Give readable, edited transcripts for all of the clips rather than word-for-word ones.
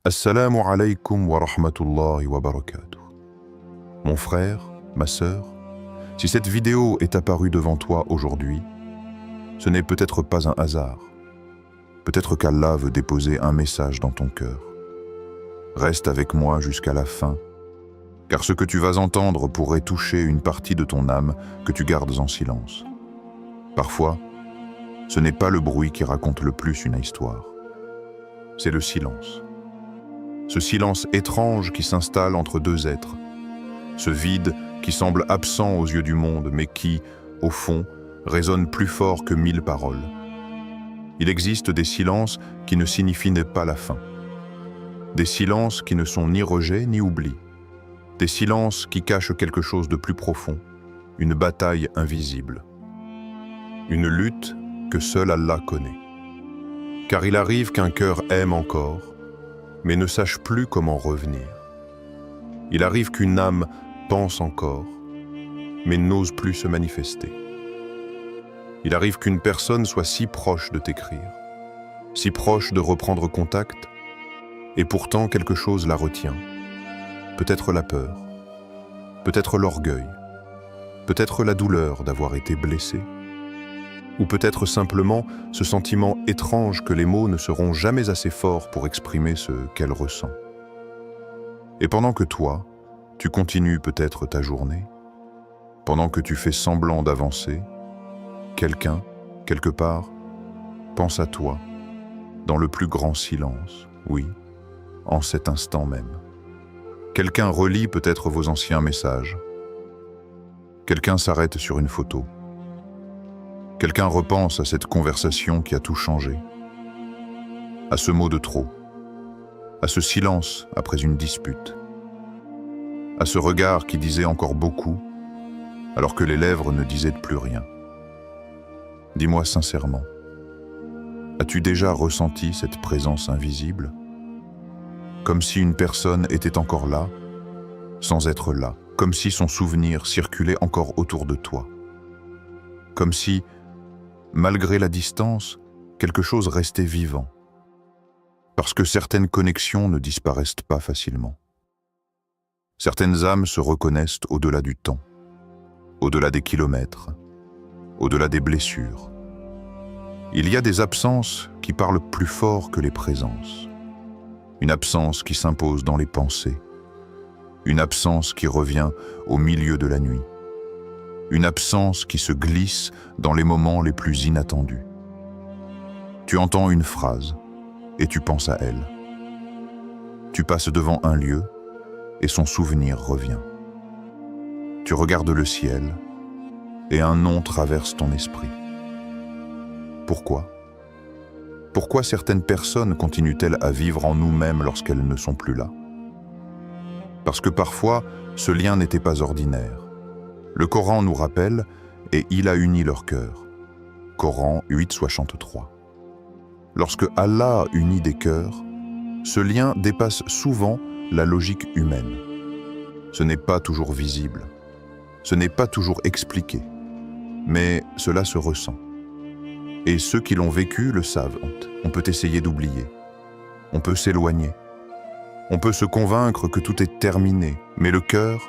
Assalamu alaikum wa rahmatullahi wa barakatuh. Mon frère, ma sœur, si cette vidéo est apparue devant toi aujourd'hui, ce n'est peut-être pas un hasard. Peut-être qu'Allah veut déposer un message dans ton cœur. Reste avec moi jusqu'à la fin, car ce que tu vas entendre pourrait toucher une partie de ton âme que tu gardes en silence. Parfois, ce n'est pas le bruit qui raconte le plus une histoire, c'est le silence. Ce silence étrange qui s'installe entre deux êtres, ce vide qui semble absent aux yeux du monde, mais qui, au fond, résonne plus fort que 1000 paroles. Il existe des silences qui ne signifient pas la fin, des silences qui ne sont ni rejet ni oubli, des silences qui cachent quelque chose de plus profond, une bataille invisible, une lutte que seul Allah connaît. Car il arrive qu'un cœur aime encore, mais ne sache plus comment revenir. Il arrive qu'une âme pense encore, mais n'ose plus se manifester. Il arrive qu'une personne soit si proche de t'écrire, si proche de reprendre contact, et pourtant quelque chose la retient. Peut-être la peur, peut-être l'orgueil, peut-être la douleur d'avoir été blessé, ou peut-être simplement ce sentiment étrange que les mots ne seront jamais assez forts pour exprimer ce qu'elle ressent. Et pendant que toi, tu continues peut-être ta journée, pendant que tu fais semblant d'avancer, quelqu'un, quelque part, pense à toi, dans le plus grand silence, oui, en cet instant même. Quelqu'un relit peut-être vos anciens messages. Quelqu'un s'arrête sur une photo. Quelqu'un repense à cette conversation qui a tout changé, à ce mot de trop, à ce silence après une dispute, à ce regard qui disait encore beaucoup, alors que les lèvres ne disaient plus rien. Dis-moi sincèrement, as-tu déjà ressenti cette présence invisible? Comme si une personne était encore là, sans être là, comme si son souvenir circulait encore autour de toi, comme si, malgré la distance, quelque chose restait vivant, parce que certaines connexions ne disparaissent pas facilement. Certaines âmes se reconnaissent au-delà du temps, au-delà des kilomètres, au-delà des blessures. Il y a des absences qui parlent plus fort que les présences. Une absence qui s'impose dans les pensées, une absence qui revient au milieu de la nuit, une absence qui se glisse dans les moments les plus inattendus. Tu entends une phrase et tu penses à elle. Tu passes devant un lieu et son souvenir revient. Tu regardes le ciel et un nom traverse ton esprit. Pourquoi? Pourquoi certaines personnes continuent-elles à vivre en nous-mêmes lorsqu'elles ne sont plus là? Parce que parfois, ce lien n'était pas ordinaire. Le Coran nous rappelle « Et il a uni leur cœur » Coran 8,63. Lorsque Allah unit des cœurs, ce lien dépasse souvent la logique humaine. Ce n'est pas toujours visible, ce n'est pas toujours expliqué, mais cela se ressent. Et ceux qui l'ont vécu le savent. On peut essayer d'oublier, on peut s'éloigner, on peut se convaincre que tout est terminé, mais le cœur,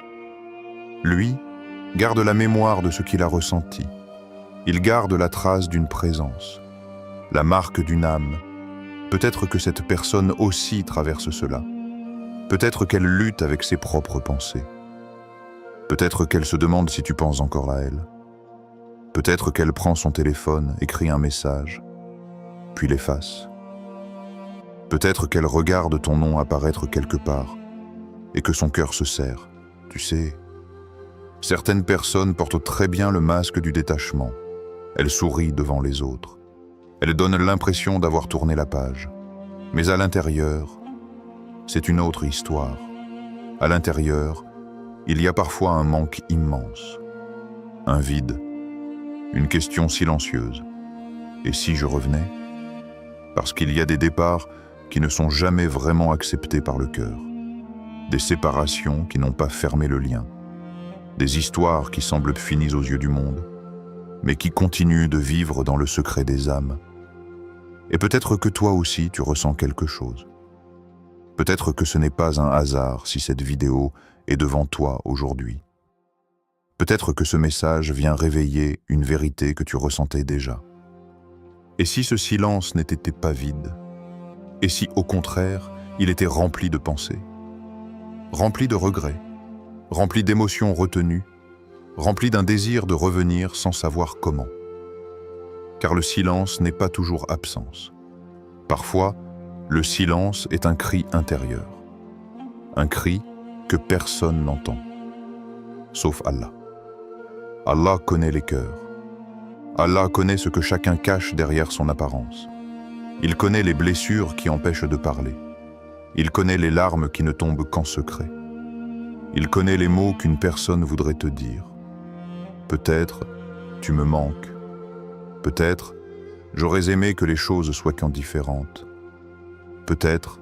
lui, garde la mémoire de ce qu'il a ressenti. Il garde la trace d'une présence, la marque d'une âme. Peut-être que cette personne aussi traverse cela. Peut-être qu'elle lutte avec ses propres pensées. Peut-être qu'elle se demande si tu penses encore à elle. Peut-être qu'elle prend son téléphone, écrit un message, puis l'efface. Peut-être qu'elle regarde ton nom apparaître quelque part et que son cœur se serre. Tu sais, certaines personnes portent très bien le masque du détachement. Elles sourient devant les autres. Elles donnent l'impression d'avoir tourné la page. Mais à l'intérieur, c'est une autre histoire. À l'intérieur, il y a parfois un manque immense, un vide, une question silencieuse. Et si je revenais? Parce qu'il y a des départs qui ne sont jamais vraiment acceptés par le cœur, des séparations qui n'ont pas fermé le lien, des histoires qui semblent finies aux yeux du monde, mais qui continuent de vivre dans le secret des âmes. Et peut-être que toi aussi tu ressens quelque chose. Peut-être que ce n'est pas un hasard si cette vidéo est devant toi aujourd'hui. Peut-être que ce message vient réveiller une vérité que tu ressentais déjà. Et si ce silence n'était pas vide? Et si, au contraire, il était rempli de pensées, rempli de regrets, rempli d'émotions retenues, rempli d'un désir de revenir sans savoir comment? Car le silence n'est pas toujours absence. Parfois, le silence est un cri intérieur. Un cri que personne n'entend, sauf Allah. Allah connaît les cœurs. Allah connaît ce que chacun cache derrière son apparence. Il connaît les blessures qui empêchent de parler. Il connaît les larmes qui ne tombent qu'en secret. Il connaît les mots qu'une personne voudrait te dire. Peut-être, tu me manques. Peut-être, j'aurais aimé que les choses soient qu'en différentes. Peut-être,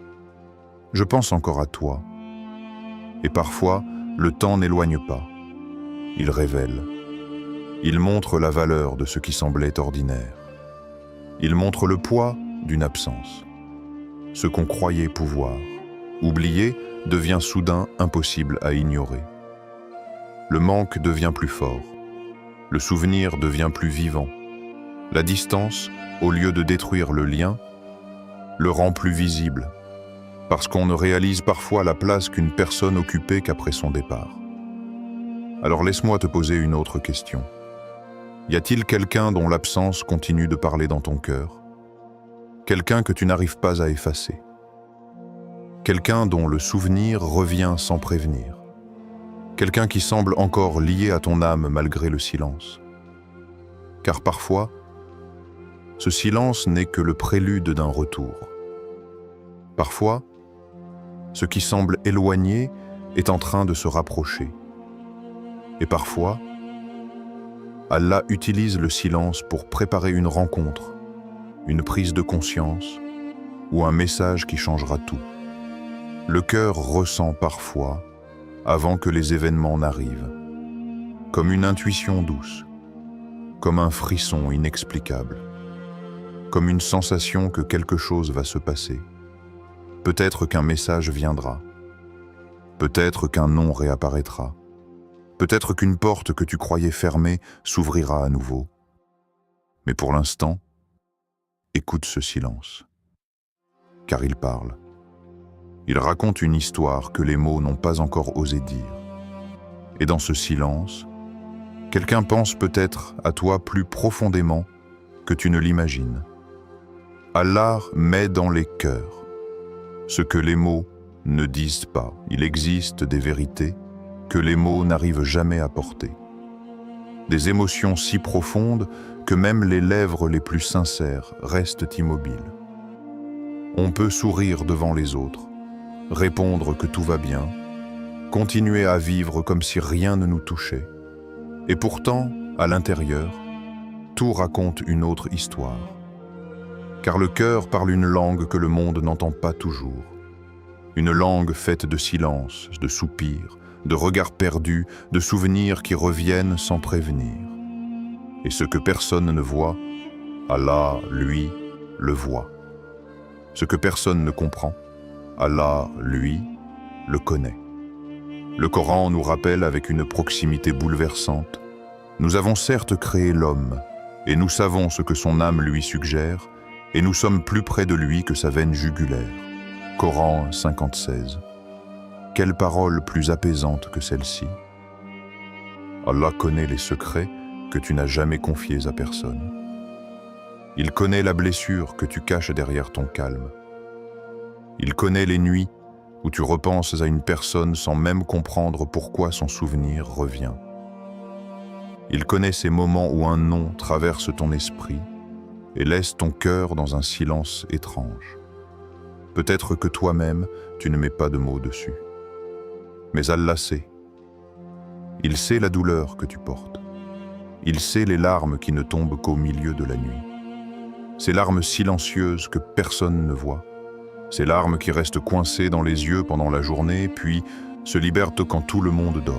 je pense encore à toi. Et parfois, le temps n'éloigne pas. Il révèle. Il montre la valeur de ce qui semblait ordinaire. Il montre le poids d'une absence. Ce qu'on croyait pouvoir oublier devient soudain impossible à ignorer. Le manque devient plus fort. Le souvenir devient plus vivant. La distance, au lieu de détruire le lien, le rend plus visible, parce qu'on ne réalise parfois la place qu'une personne occupait qu'après son départ. Alors laisse-moi te poser une autre question. Y a-t-il quelqu'un dont l'absence continue de parler dans ton cœur? Quelqu'un que tu n'arrives pas à effacer? Quelqu'un dont le souvenir revient sans prévenir? Quelqu'un qui semble encore lié à ton âme malgré le silence? Car parfois, ce silence n'est que le prélude d'un retour. Parfois, ce qui semble éloigné est en train de se rapprocher. Et parfois, Allah utilise le silence pour préparer une rencontre, une prise de conscience ou un message qui changera tout. Le cœur ressent parfois, avant que les événements n'arrivent, comme une intuition douce, comme un frisson inexplicable, comme une sensation que quelque chose va se passer. Peut-être qu'un message viendra, peut-être qu'un nom réapparaîtra, peut-être qu'une porte que tu croyais fermée s'ouvrira à nouveau. Mais pour l'instant, écoute ce silence, car il parle. Il raconte une histoire que les mots n'ont pas encore osé dire. Et dans ce silence, quelqu'un pense peut-être à toi plus profondément que tu ne l'imagines. Allah met dans les cœurs ce que les mots ne disent pas. Il existe des vérités que les mots n'arrivent jamais à porter. Des émotions si profondes que même les lèvres les plus sincères restent immobiles. On peut sourire devant les autres, répondre que tout va bien, continuer à vivre comme si rien ne nous touchait. Et pourtant, à l'intérieur, tout raconte une autre histoire. Car le cœur parle une langue que le monde n'entend pas toujours. Une langue faite de silence, de soupirs, de regards perdus, de souvenirs qui reviennent sans prévenir. Et ce que personne ne voit, Allah, lui, le voit. Ce que personne ne comprend, Allah, lui, le connaît. Le Coran nous rappelle avec une proximité bouleversante: nous avons certes créé l'homme, et nous savons ce que son âme lui suggère, et nous sommes plus près de lui que sa veine jugulaire. Coran 50:16. Quelle parole plus apaisante que celle-ci? Allah connaît les secrets que tu n'as jamais confiés à personne. Il connaît la blessure que tu caches derrière ton calme. Il connaît les nuits où tu repenses à une personne sans même comprendre pourquoi son souvenir revient. Il connaît ces moments où un nom traverse ton esprit et laisse ton cœur dans un silence étrange. Peut-être que toi-même, tu ne mets pas de mots dessus. Mais Allah sait. Il sait la douleur que tu portes. Il sait les larmes qui ne tombent qu'au milieu de la nuit. Ces larmes silencieuses que personne ne voit. Ces larmes qui restent coincées dans les yeux pendant la journée, puis se libèrent quand tout le monde dort.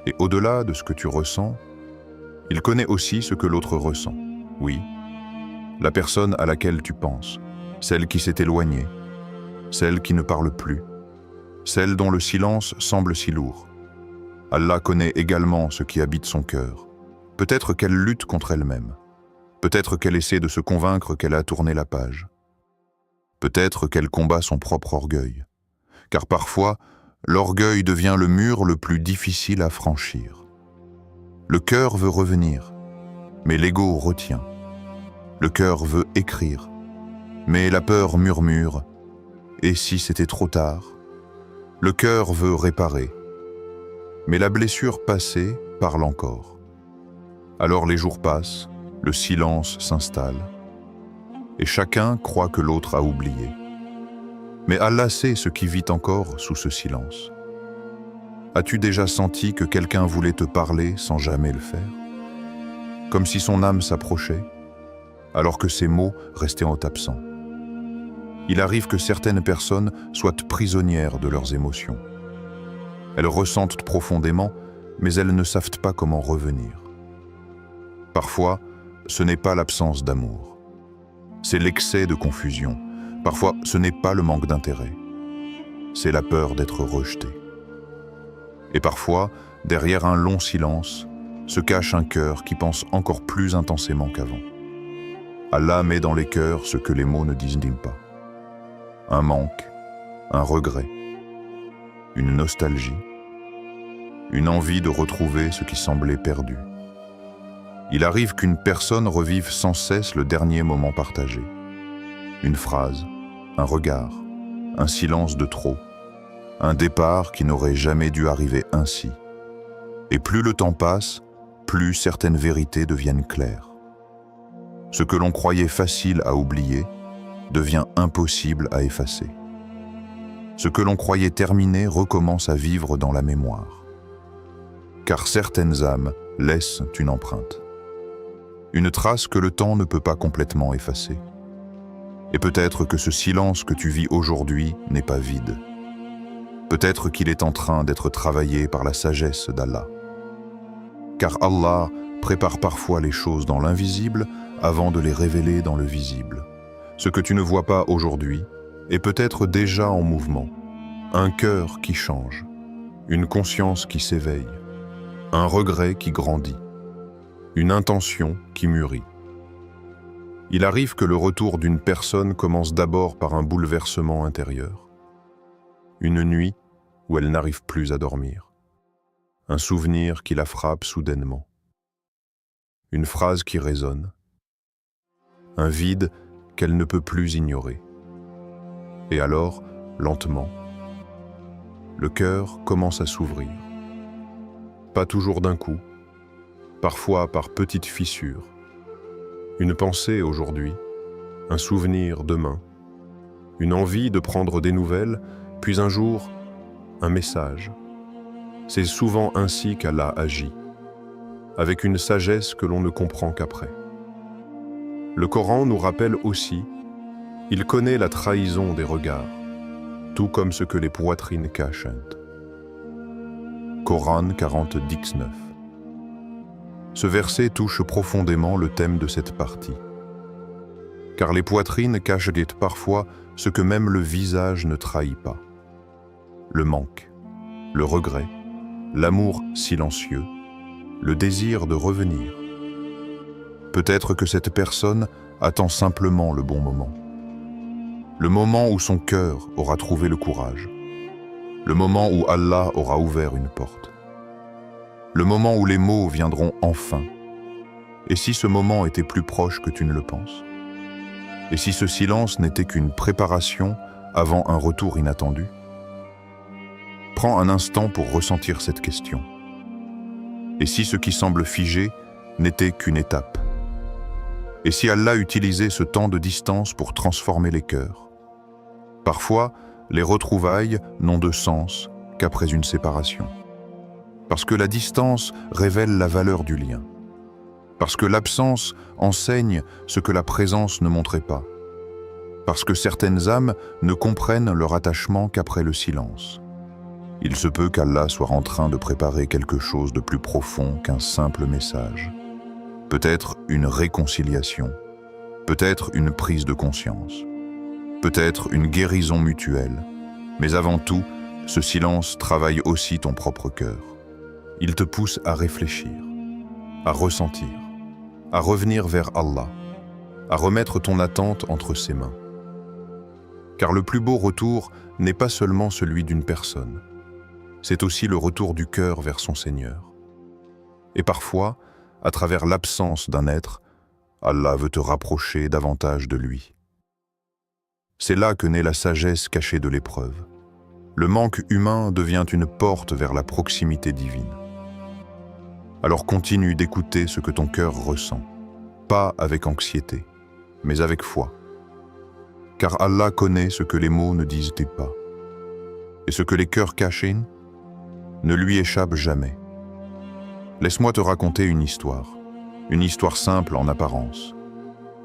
Et au-delà de ce que tu ressens, il connaît aussi ce que l'autre ressent. Oui, la personne à laquelle tu penses, celle qui s'est éloignée, celle qui ne parle plus, celle dont le silence semble si lourd. Allah connaît également ce qui habite son cœur. Peut-être qu'elle lutte contre elle-même. Peut-être qu'elle essaie de se convaincre qu'elle a tourné la page. Peut-être qu'elle combat son propre orgueil. Car parfois, l'orgueil devient le mur le plus difficile à franchir. Le cœur veut revenir, mais l'ego retient. Le cœur veut écrire, mais la peur murmure. Et si c'était trop tard? Le cœur veut réparer, mais la blessure passée parle encore. Alors les jours passent, le silence s'installe, et chacun croit que l'autre a oublié. Mais Allah sait ce qui vit encore sous ce silence. As-tu déjà senti que quelqu'un voulait te parler sans jamais le faire? Comme si son âme s'approchait, alors que ses mots restaient absents. Il arrive que certaines personnes soient prisonnières de leurs émotions. Elles ressentent profondément, mais elles ne savent pas comment revenir. Parfois, ce n'est pas l'absence d'amour. C'est l'excès de confusion. Parfois, ce n'est pas le manque d'intérêt. C'est la peur d'être rejeté. Et parfois, derrière un long silence, se cache un cœur qui pense encore plus intensément qu'avant. Allah met dans les cœurs ce que les mots ne disent pas. Un manque, un regret, une nostalgie, une envie de retrouver ce qui semblait perdu. Il arrive qu'une personne revive sans cesse le dernier moment partagé. Une phrase, un regard, un silence de trop, un départ qui n'aurait jamais dû arriver ainsi. Et plus le temps passe, plus certaines vérités deviennent claires. Ce que l'on croyait facile à oublier devient impossible à effacer. Ce que l'on croyait terminé recommence à vivre dans la mémoire. Car certaines âmes laissent une empreinte. Une trace que le temps ne peut pas complètement effacer. Et peut-être que ce silence que tu vis aujourd'hui n'est pas vide. Peut-être qu'il est en train d'être travaillé par la sagesse d'Allah. Car Allah prépare parfois les choses dans l'invisible avant de les révéler dans le visible. Ce que tu ne vois pas aujourd'hui est peut-être déjà en mouvement. Un cœur qui change, une conscience qui s'éveille, un regret qui grandit, une intention qui mûrit. Il arrive que le retour d'une personne commence d'abord par un bouleversement intérieur. Une nuit où elle n'arrive plus à dormir. Un souvenir qui la frappe soudainement. Une phrase qui résonne. Un vide qu'elle ne peut plus ignorer. Et alors, lentement, le cœur commence à s'ouvrir. Pas toujours d'un coup, parfois par petites fissures. Une pensée aujourd'hui, un souvenir demain, une envie de prendre des nouvelles, puis un jour, un message. C'est souvent ainsi qu'Allah agit, avec une sagesse que l'on ne comprend qu'après. Le Coran nous rappelle aussi, il connaît la trahison des regards, tout comme ce que les poitrines cachent. Coran 40-19. Ce verset touche profondément le thème de cette partie. Car les poitrines cachent parfois ce que même le visage ne trahit pas. Le manque, le regret, l'amour silencieux, le désir de revenir. Peut-être que cette personne attend simplement le bon moment. Le moment où son cœur aura trouvé le courage. Le moment où Allah aura ouvert une porte. Le moment où les mots viendront enfin. Et si ce moment était plus proche que tu ne le penses? Et si ce silence n'était qu'une préparation avant un retour inattendu? Prends un instant pour ressentir cette question. Et si ce qui semble figé n'était qu'une étape? Et si Allah utilisait ce temps de distance pour transformer les cœurs? Parfois, les retrouvailles n'ont de sens qu'après une séparation. Parce que la distance révèle la valeur du lien. Parce que l'absence enseigne ce que la présence ne montrait pas. Parce que certaines âmes ne comprennent leur attachement qu'après le silence. Il se peut qu'Allah soit en train de préparer quelque chose de plus profond qu'un simple message. Peut-être une réconciliation, peut-être une prise de conscience. peut-être une guérison mutuelle, mais avant tout, ce silence travaille aussi ton propre cœur. Il te pousse à réfléchir, à ressentir, à revenir vers Allah, à remettre ton attente entre ses mains. Car le plus beau retour n'est pas seulement celui d'une personne, c'est aussi le retour du cœur vers son Seigneur. Et parfois, à travers l'absence d'un être, Allah veut te rapprocher davantage de lui. C'est là que naît la sagesse cachée de l'épreuve. Le manque humain devient une porte vers la proximité divine. Alors continue d'écouter ce que ton cœur ressent, pas avec anxiété, mais avec foi. Car Allah connaît ce que les mots ne disent pas. Et ce que les cœurs cachent ne lui échappe jamais. Laisse-moi te raconter une histoire simple en apparence,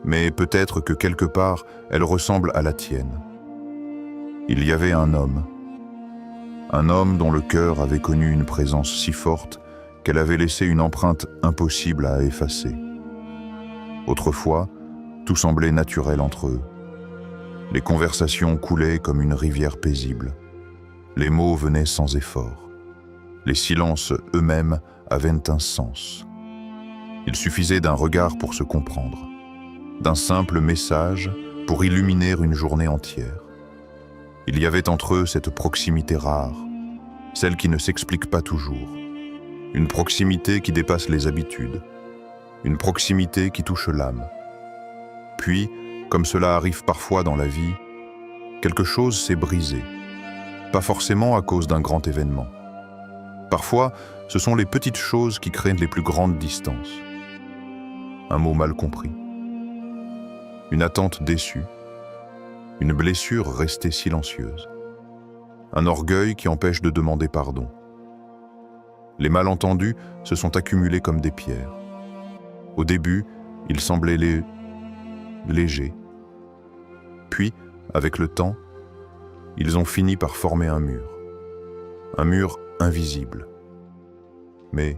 mais peut-être que quelque part, elle ressemble à la tienne. Il y avait un homme dont le cœur avait connu une présence si forte qu'elle avait laissé une empreinte impossible à effacer. Autrefois, tout semblait naturel entre eux. Les conversations coulaient comme une rivière paisible. Les mots venaient sans effort. Les silences eux-mêmes avaient un sens. Il suffisait d'un regard pour se comprendre, d'un simple message pour illuminer une journée entière. Il y avait entre eux cette proximité rare, celle qui ne s'explique pas toujours. Une proximité qui dépasse les habitudes, une proximité qui touche l'âme. Puis, comme cela arrive parfois dans la vie, quelque chose s'est brisé, pas forcément à cause d'un grand événement. Parfois, ce sont les petites choses qui créent les plus grandes distances. Un mot mal compris, une attente déçue, une blessure restée silencieuse, un orgueil qui empêche de demander pardon. Les malentendus se sont accumulés comme des pierres. Au début, ils semblaient légers. Puis, avec le temps, ils ont fini par former un mur invisible, mais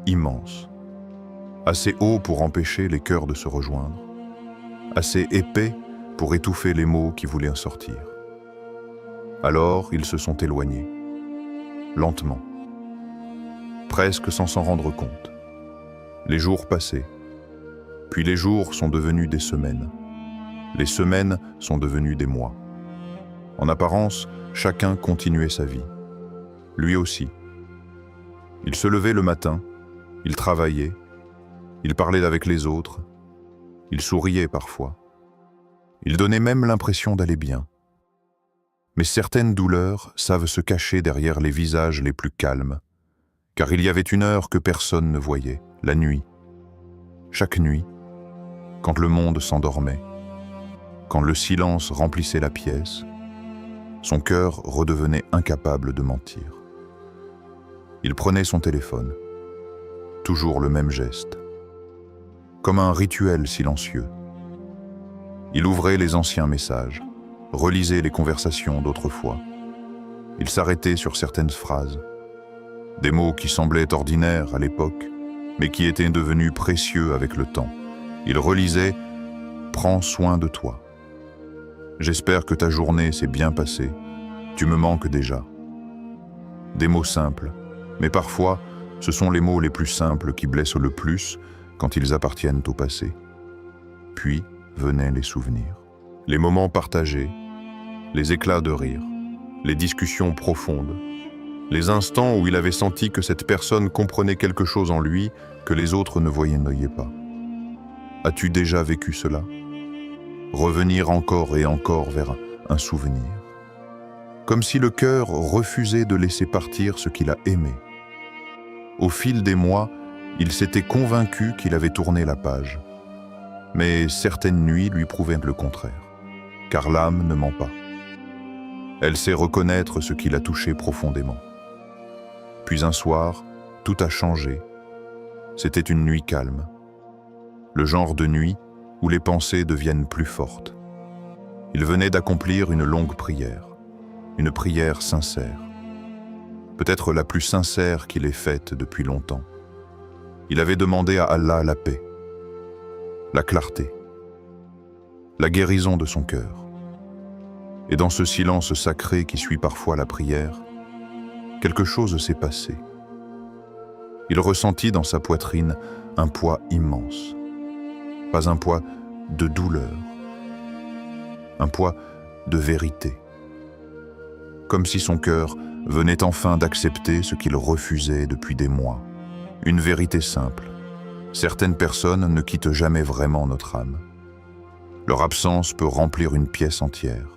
immense, assez haut pour empêcher les cœurs de se rejoindre, assez épais pour étouffer les mots qui voulaient en sortir. Alors, ils se sont éloignés, lentement, presque sans s'en rendre compte. Les jours passaient, puis les jours sont devenus des semaines. Les semaines sont devenues des mois. En apparence, chacun continuait sa vie. Lui aussi. Il se levait le matin, il travaillait, il parlait avec les autres, il souriait parfois. Il donnait même l'impression d'aller bien. Mais certaines douleurs savent se cacher derrière les visages les plus calmes, car il y avait une heure que personne ne voyait, la nuit. Chaque nuit, quand le monde s'endormait, quand le silence remplissait la pièce, son cœur redevenait incapable de mentir. Il prenait son téléphone, toujours le même geste, comme un rituel silencieux. Il ouvrait les anciens messages, relisait les conversations d'autrefois. Il s'arrêtait sur certaines phrases, des mots qui semblaient ordinaires à l'époque, mais qui étaient devenus précieux avec le temps. Il relisait « Prends soin de toi. J'espère que ta journée s'est bien passée. Tu me manques déjà. » Des mots simples, mais parfois, ce sont les mots les plus simples qui blessent le plus quand ils appartiennent au passé. Puis venaient les souvenirs, les moments partagés, les éclats de rire, les discussions profondes, les instants où il avait senti que cette personne comprenait quelque chose en lui que les autres ne voyaient pas. As-tu déjà vécu cela? Revenir encore et encore vers un souvenir, comme si le cœur refusait de laisser partir ce qu'il a aimé. Au fil des mois, il s'était convaincu qu'il avait tourné la page. Mais certaines nuits lui prouvaient le contraire, car l'âme ne ment pas. Elle sait reconnaître ce qui l'a touché profondément. Puis un soir, tout a changé. C'était une nuit calme. Le genre de nuit où les pensées deviennent plus fortes. Il venait d'accomplir une longue prière, une prière sincère. Peut-être la plus sincère qu'il ait faite depuis longtemps. Il avait demandé à Allah la paix, la clarté, la guérison de son cœur. Et dans ce silence sacré qui suit parfois la prière, quelque chose s'est passé. Il ressentit dans sa poitrine un poids immense. Pas un poids de douleur, un poids de vérité. Comme si son cœur venait enfin d'accepter ce qu'il refusait depuis des mois. Une vérité simple. Certaines personnes ne quittent jamais vraiment notre âme. Leur absence peut remplir une pièce entière.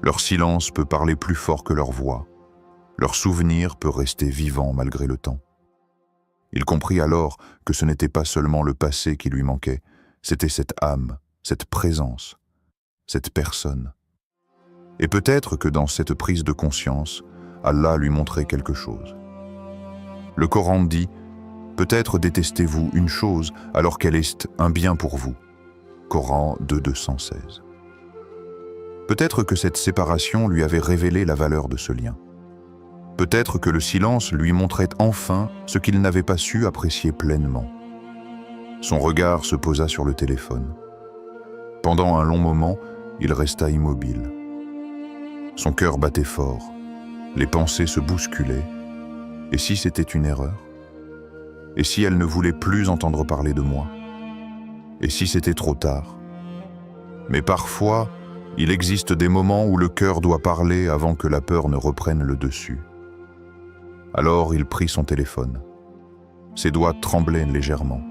Leur silence peut parler plus fort que leur voix. Leur souvenir peut rester vivant malgré le temps. Il comprit alors que ce n'était pas seulement le passé qui lui manquait, c'était cette âme, cette présence, cette personne. Et peut-être que dans cette prise de conscience, Allah lui montrait quelque chose. Le Coran dit « Peut-être détestez-vous une chose alors qu'elle est un bien pour vous ». Coran 2:216. Peut-être que cette séparation lui avait révélé la valeur de ce lien. Peut-être que le silence lui montrait enfin ce qu'il n'avait pas su apprécier pleinement. Son regard se posa sur le téléphone. Pendant un long moment, il resta immobile. Son cœur battait fort, les pensées se bousculaient. Et si c'était une erreur? Et si elle ne voulait plus entendre parler de moi? Et si c'était trop tard? Mais parfois, il existe des moments où le cœur doit parler avant que la peur ne reprenne le dessus. Alors il prit son téléphone. Ses doigts tremblaient légèrement.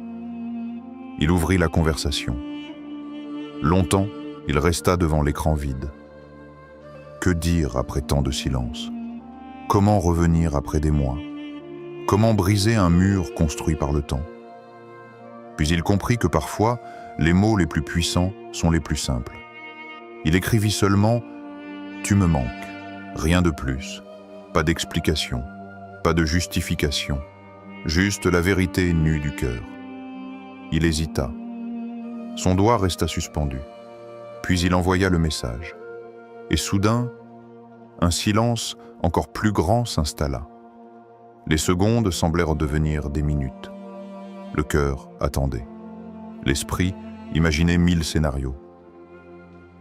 Il ouvrit la conversation. Longtemps, il resta devant l'écran vide. Que dire après tant de silence? Comment revenir après des mois? Comment briser un mur construit par le temps? Puis il comprit que parfois, les mots les plus puissants sont les plus simples. Il écrivit seulement « Tu me manques », rien de plus, pas d'explication, pas de justification, juste la vérité nue du cœur. Il hésita. Son doigt resta suspendu. Puis il envoya le message. Et soudain, un silence encore plus grand s'installa. Les secondes semblèrent devenir des minutes. Le cœur attendait. L'esprit imaginait 1000 scénarios.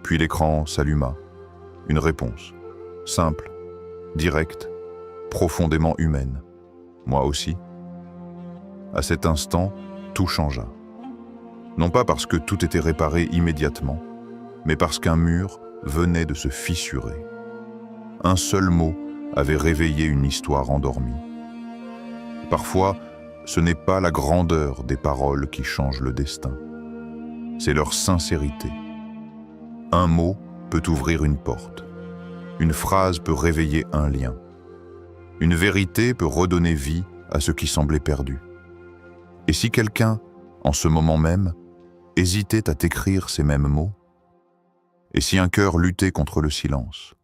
Puis l'écran s'alluma. Une réponse. Simple, directe, profondément humaine. Moi aussi. À cet instant, tout changea. Non pas parce que tout était réparé immédiatement, mais parce qu'un mur venait de se fissurer. Un seul mot avait réveillé une histoire endormie. Parfois, ce n'est pas la grandeur des paroles qui change le destin. C'est leur sincérité. Un mot peut ouvrir une porte. Une phrase peut réveiller un lien. Une vérité peut redonner vie à ce qui semblait perdu. Et si quelqu'un, en ce moment même, hésitait à t'écrire ces mêmes mots? Et si un cœur luttait contre le silence?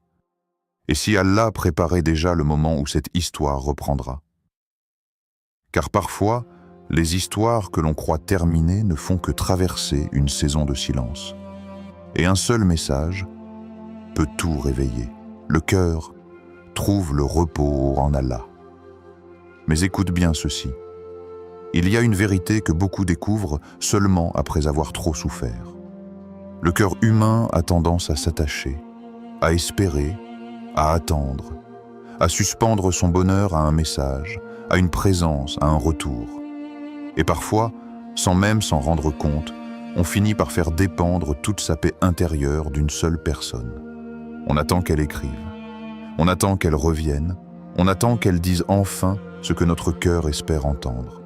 Et si Allah préparait déjà le moment où cette histoire reprendra? Car parfois, les histoires que l'on croit terminées ne font que traverser une saison de silence. Et un seul message peut tout réveiller. Le cœur trouve le repos en Allah. Mais écoute bien ceci. Il y a une vérité que beaucoup découvrent seulement après avoir trop souffert. Le cœur humain a tendance à s'attacher, à espérer, à attendre, à suspendre son bonheur à un message, à une présence, à un retour. Et parfois, sans même s'en rendre compte, on finit par faire dépendre toute sa paix intérieure d'une seule personne. On attend qu'elle écrive, on attend qu'elle revienne, on attend qu'elle dise enfin ce que notre cœur espère entendre.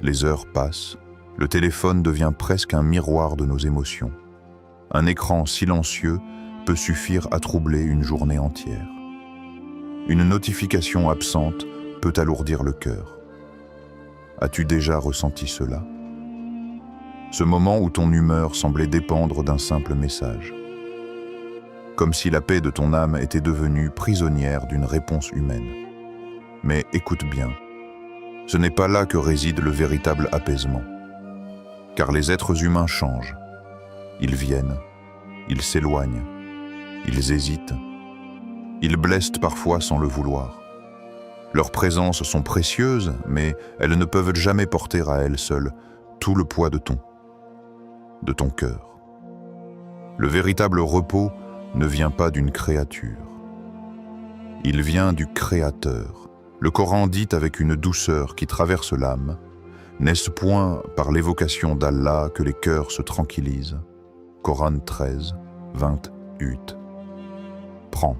Les heures passent, le téléphone devient presque un miroir de nos émotions. Un écran silencieux peut suffire à troubler une journée entière. Une notification absente peut alourdir le cœur. As-tu déjà ressenti cela? Ce moment où ton humeur semblait dépendre d'un simple message. Comme si la paix de ton âme était devenue prisonnière d'une réponse humaine. Mais écoute bien, ce n'est pas là que réside le véritable apaisement. Car les êtres humains changent. Ils viennent, ils s'éloignent, ils hésitent. Ils blessent parfois sans le vouloir. Leurs présences sont précieuses, mais elles ne peuvent jamais porter à elles seules tout le poids de ton cœur. Le véritable repos ne vient pas d'une créature. Il vient du Créateur. Le Coran dit avec une douceur qui traverse l'âme: n'est-ce point par l'évocation d'Allah que les cœurs se tranquillisent? Coran 13, 28. Prends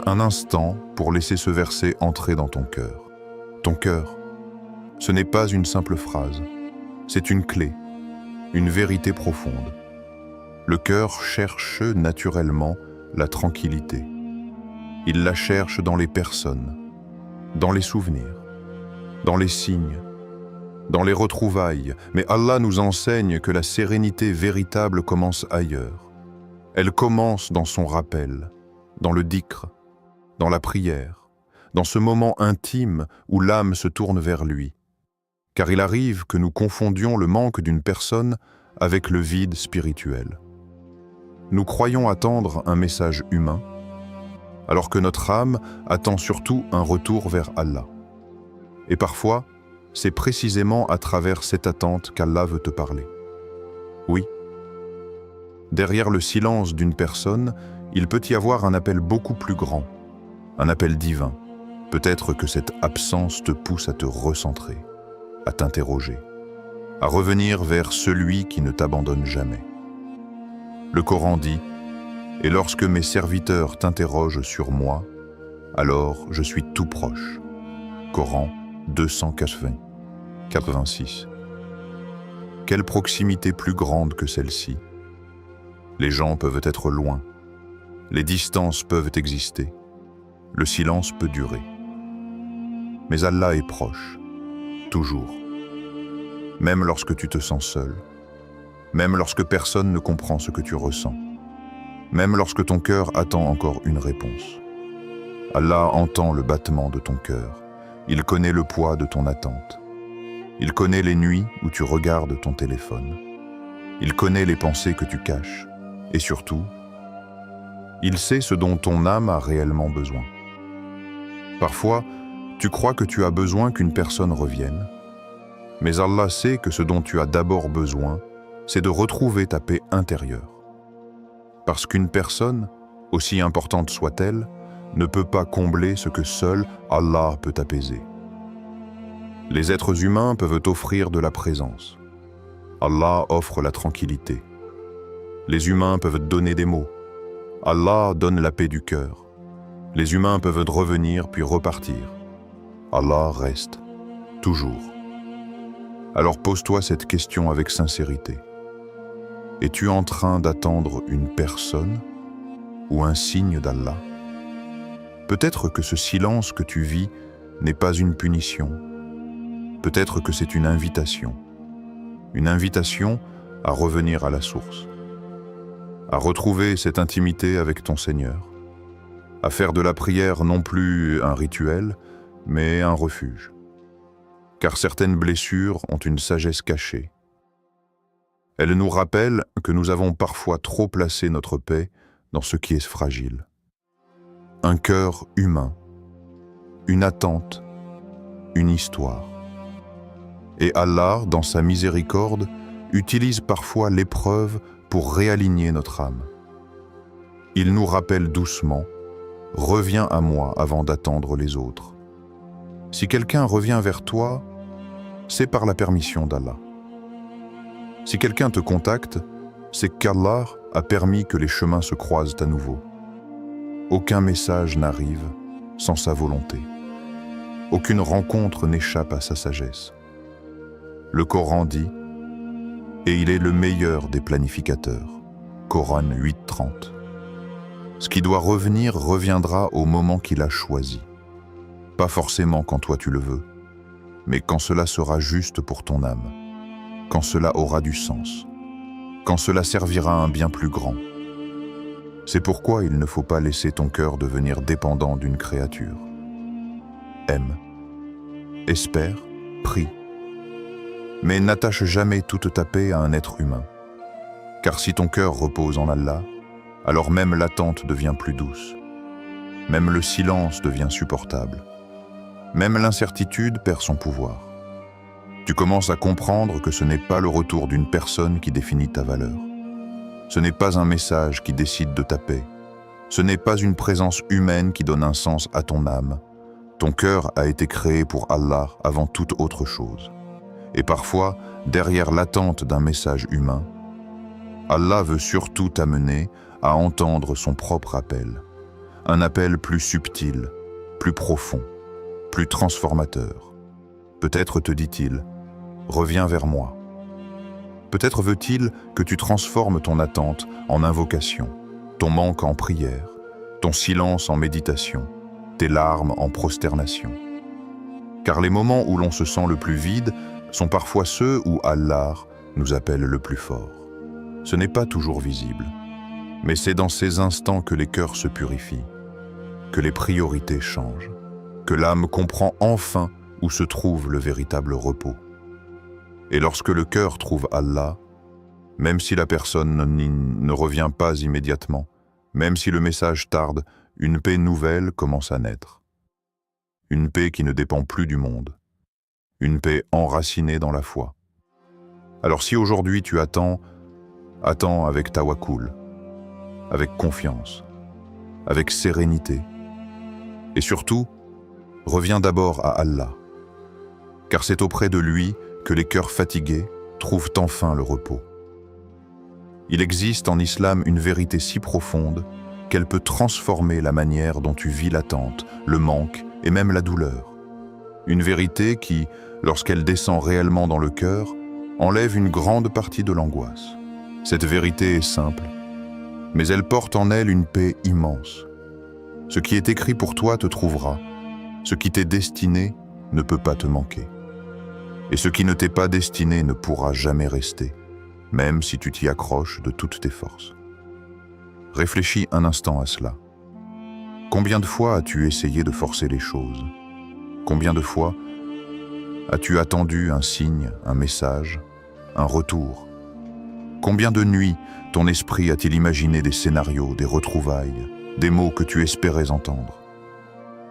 un instant pour laisser ce verset entrer dans ton cœur. Ton cœur, ce n'est pas une simple phrase, c'est une clé, une vérité profonde. Le cœur cherche naturellement la tranquillité. Il la cherche dans les personnes, dans les souvenirs, dans les signes, dans les retrouvailles. Mais Allah nous enseigne que la sérénité véritable commence ailleurs. Elle commence dans son rappel, dans le dhikr, dans la prière, dans ce moment intime où l'âme se tourne vers lui. Car il arrive que nous confondions le manque d'une personne avec le vide spirituel. Nous croyons attendre un message humain, alors que notre âme attend surtout un retour vers Allah. Et parfois, c'est précisément à travers cette attente qu'Allah veut te parler. Oui, derrière le silence d'une personne, il peut y avoir un appel beaucoup plus grand, un appel divin. Peut-être que cette absence te pousse à te recentrer, à t'interroger, à revenir vers celui qui ne t'abandonne jamais. Le Coran dit: « Et lorsque mes serviteurs t'interrogent sur moi, alors je suis tout proche. » Coran 286. Quelle proximité plus grande que celle-ci? Les gens peuvent être loin, les distances peuvent exister, le silence peut durer. Mais Allah est proche, toujours. Même lorsque tu te sens seul, même lorsque personne ne comprend ce que tu ressens, même lorsque ton cœur attend encore une réponse. Allah entend le battement de ton cœur, il connaît le poids de ton attente. Il connaît les nuits où tu regardes ton téléphone. Il connaît les pensées que tu caches. Et surtout, il sait ce dont ton âme a réellement besoin. Parfois, tu crois que tu as besoin qu'une personne revienne, mais Allah sait que ce dont tu as d'abord besoin, c'est de retrouver ta paix intérieure. Parce qu'une personne, aussi importante soit-elle, ne peut pas combler ce que seul Allah peut apaiser. Les êtres humains peuvent offrir de la présence. Allah offre la tranquillité. Les humains peuvent donner des mots. Allah donne la paix du cœur. Les humains peuvent revenir puis repartir. Allah reste, toujours. Alors pose-toi cette question avec sincérité. Es-tu en train d'attendre une personne ou un signe d'Allah? Peut-être que ce silence que tu vis n'est pas une punition. Peut-être que c'est une invitation à revenir à la source, à retrouver cette intimité avec ton Seigneur, à faire de la prière non plus un rituel, mais un refuge. Car certaines blessures ont une sagesse cachée. Elles nous rappellent que nous avons parfois trop placé notre paix dans ce qui est fragile. Un cœur humain, une attente, une histoire. Et Allah, dans sa miséricorde, utilise parfois l'épreuve pour réaligner notre âme. Il nous rappelle doucement: « Reviens à moi avant d'attendre les autres. » Si quelqu'un revient vers toi, c'est par la permission d'Allah. Si quelqu'un te contacte, c'est qu'Allah a permis que les chemins se croisent à nouveau. Aucun message n'arrive sans sa volonté. Aucune rencontre n'échappe à sa sagesse. Le Coran dit: « Et il est le meilleur des planificateurs. » Coran 8:30. Ce qui doit revenir reviendra au moment qu'il a choisi. Pas forcément quand toi tu le veux, mais quand cela sera juste pour ton âme, quand cela aura du sens, quand cela servira à un bien plus grand. C'est pourquoi il ne faut pas laisser ton cœur devenir dépendant d'une créature. Aime, espère, prie. Mais n'attache jamais toute ta paix à un être humain. Car si ton cœur repose en Allah, alors même l'attente devient plus douce. Même le silence devient supportable. Même l'incertitude perd son pouvoir. Tu commences à comprendre que ce n'est pas le retour d'une personne qui définit ta valeur. Ce n'est pas un message qui décide de ta paix. Ce n'est pas une présence humaine qui donne un sens à ton âme. Ton cœur a été créé pour Allah avant toute autre chose. Et parfois, derrière l'attente d'un message humain, Allah veut surtout t'amener à entendre son propre appel. Un appel plus subtil, plus profond, plus transformateur. Peut-être te dit-il, reviens vers moi. Peut-être veut-il que tu transformes ton attente en invocation, ton manque en prière, ton silence en méditation, tes larmes en prosternation. Car les moments où l'on se sent le plus vide sont parfois ceux où Allah nous appelle le plus fort. Ce n'est pas toujours visible, mais c'est dans ces instants que les cœurs se purifient, que les priorités changent, que l'âme comprend enfin où se trouve le véritable repos. Et lorsque le cœur trouve Allah, même si la personne ne revient pas immédiatement, même si le message tarde, une paix nouvelle commence à naître. Une paix qui ne dépend plus du monde. Une paix enracinée dans la foi. Alors si aujourd'hui tu attends avec tawakkul, avec confiance, avec sérénité. Et surtout, reviens d'abord à Allah, car c'est auprès de lui que les cœurs fatigués trouvent enfin le repos. Il existe en islam une vérité si profonde qu'elle peut transformer la manière dont tu vis l'attente, le manque et même la douleur. Une vérité qui, lorsqu'elle descend réellement dans le cœur, enlève une grande partie de l'angoisse. Cette vérité est simple, mais elle porte en elle une paix immense. Ce qui est écrit pour toi te trouvera, ce qui t'est destiné ne peut pas te manquer. Et ce qui ne t'est pas destiné ne pourra jamais rester, même si tu t'y accroches de toutes tes forces. Réfléchis un instant à cela. Combien de fois as-tu essayé de forcer les choses? Combien de fois as-tu attendu un signe, un message, un retour? Combien de nuits ton esprit a-t-il imaginé des scénarios, des retrouvailles, des mots que tu espérais entendre?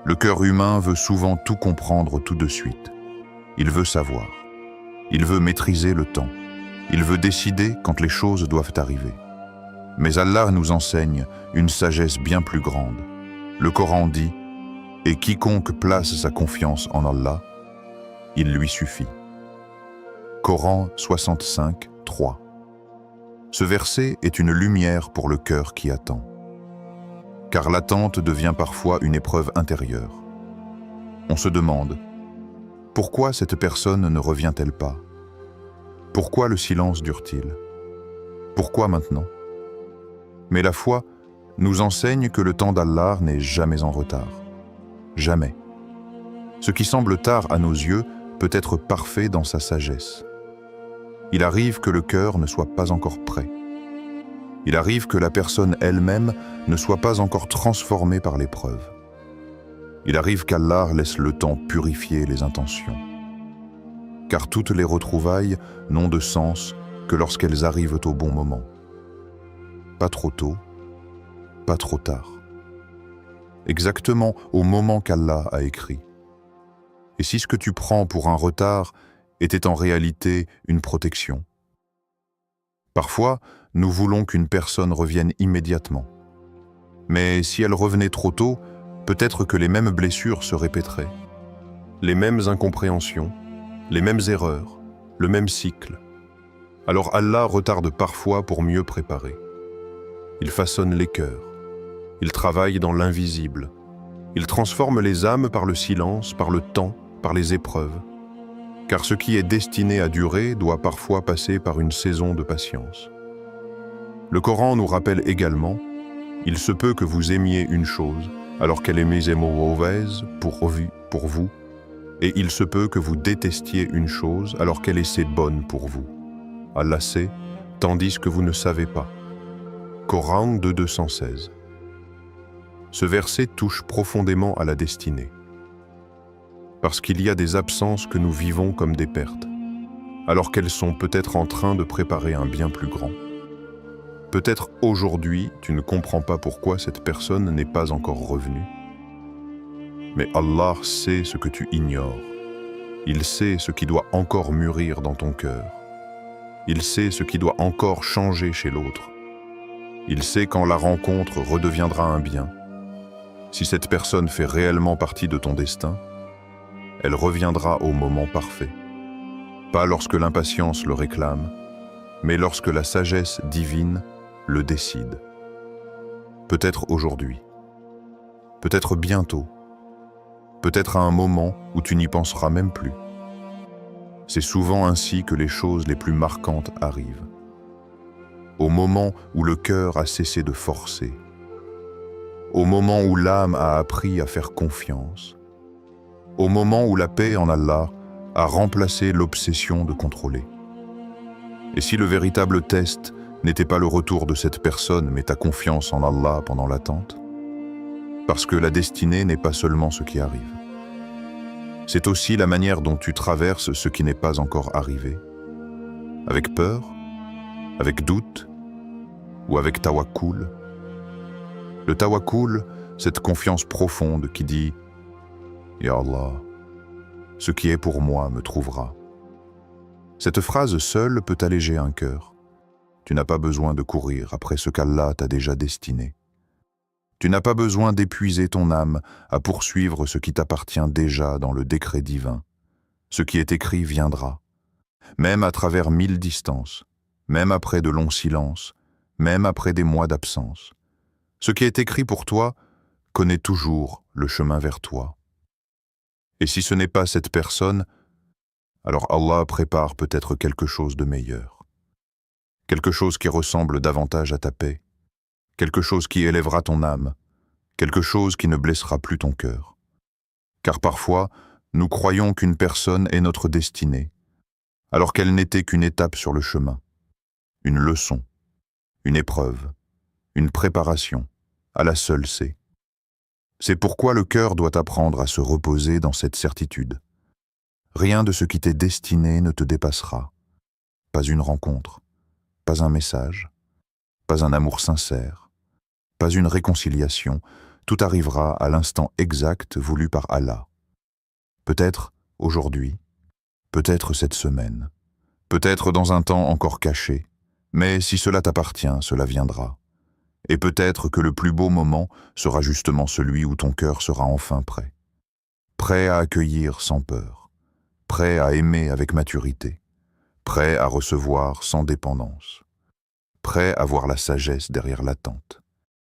Le cœur humain veut souvent tout comprendre tout de suite. Il veut savoir. Il veut maîtriser le temps. Il veut décider quand les choses doivent arriver. Mais Allah nous enseigne une sagesse bien plus grande. Le Coran dit « Et quiconque place sa confiance en Allah, il lui suffit. » Coran 65, 3. Ce verset est une lumière pour le cœur qui attend. Car l'attente devient parfois une épreuve intérieure. On se demande « Pourquoi cette personne ne revient-elle pas? Pourquoi le silence dure-t-il? Pourquoi maintenant ?» Mais la foi nous enseigne que le temps d'Allah n'est jamais en retard. Jamais. Ce qui semble tard à nos yeux peut être parfait dans sa sagesse. Il arrive que le cœur ne soit pas encore prêt. Il arrive que la personne elle-même ne soit pas encore transformée par l'épreuve. Il arrive qu'Allah laisse le temps purifier les intentions. Car toutes les retrouvailles n'ont de sens que lorsqu'elles arrivent au bon moment. Pas trop tôt, pas trop tard. Exactement au moment qu'Allah a écrit. Et si ce que tu prends pour un retard était en réalité une protection? Parfois, nous voulons qu'une personne revienne immédiatement. Mais si elle revenait trop tôt, peut-être que les mêmes blessures se répéteraient. Les mêmes incompréhensions, les mêmes erreurs, le même cycle. Alors Allah retarde parfois pour mieux préparer. Il façonne les cœurs. Il travaille dans l'invisible. Il transforme les âmes par le silence, par le temps, par les épreuves. Car ce qui est destiné à durer doit parfois passer par une saison de patience. Le Coran nous rappelle également « Il se peut que vous aimiez une chose, alors qu'elle est mauvaise pour vous, et il se peut que vous détestiez une chose, alors qu'elle est bonne pour vous. Allah sait, tandis que vous ne savez pas. » Coran 2:216. Ce verset touche profondément à la destinée. Parce qu'il y a des absences que nous vivons comme des pertes, alors qu'elles sont peut-être en train de préparer un bien plus grand. Peut-être aujourd'hui, tu ne comprends pas pourquoi cette personne n'est pas encore revenue. Mais Allah sait ce que tu ignores. Il sait ce qui doit encore mûrir dans ton cœur. Il sait ce qui doit encore changer chez l'autre. Il sait quand la rencontre redeviendra un bien. Si cette personne fait réellement partie de ton destin, elle reviendra au moment parfait. Pas lorsque l'impatience le réclame, mais lorsque la sagesse divine le décide. Peut-être aujourd'hui, peut-être bientôt, peut-être à un moment où tu n'y penseras même plus. C'est souvent ainsi que les choses les plus marquantes arrivent. Au moment où le cœur a cessé de forcer, au moment où l'âme a appris à faire confiance, au moment où la paix en Allah a remplacé l'obsession de contrôler. Et si le véritable test n'était pas le retour de cette personne, mais ta confiance en Allah pendant l'attente? Parce que la destinée n'est pas seulement ce qui arrive. C'est aussi la manière dont tu traverses ce qui n'est pas encore arrivé. Avec peur, avec doute ou avec tawakkul. Le tawakkul, cette confiance profonde qui dit « Ya Allah, ce qui est pour moi me trouvera ». Cette phrase seule peut alléger un cœur. Tu n'as pas besoin de courir après ce qu'Allah t'a déjà destiné. Tu n'as pas besoin d'épuiser ton âme à poursuivre ce qui t'appartient déjà dans le décret divin. Ce qui est écrit viendra, même à travers 1000 distances, même après de longs silences, même après des mois d'absence. Ce qui est écrit pour toi connaît toujours le chemin vers toi. Et si ce n'est pas cette personne, alors Allah prépare peut-être quelque chose de meilleur. Quelque chose qui ressemble davantage à ta paix, quelque chose qui élèvera ton âme, quelque chose qui ne blessera plus ton cœur. Car parfois, nous croyons qu'une personne est notre destinée, alors qu'elle n'était qu'une étape sur le chemin, une leçon, une épreuve, une préparation, à la seule sait. C'est pourquoi le cœur doit apprendre à se reposer dans cette certitude. Rien de ce qui t'est destiné ne te dépassera. Pas une rencontre, pas un message, pas un amour sincère, pas une réconciliation, tout arrivera à l'instant exact voulu par Allah. Peut-être aujourd'hui, peut-être cette semaine, peut-être dans un temps encore caché, mais si cela t'appartient, cela viendra. Et peut-être que le plus beau moment sera justement celui où ton cœur sera enfin prêt. Prêt à accueillir sans peur, prêt à aimer avec maturité, prêt à recevoir sans dépendance, prêt à voir la sagesse derrière l'attente.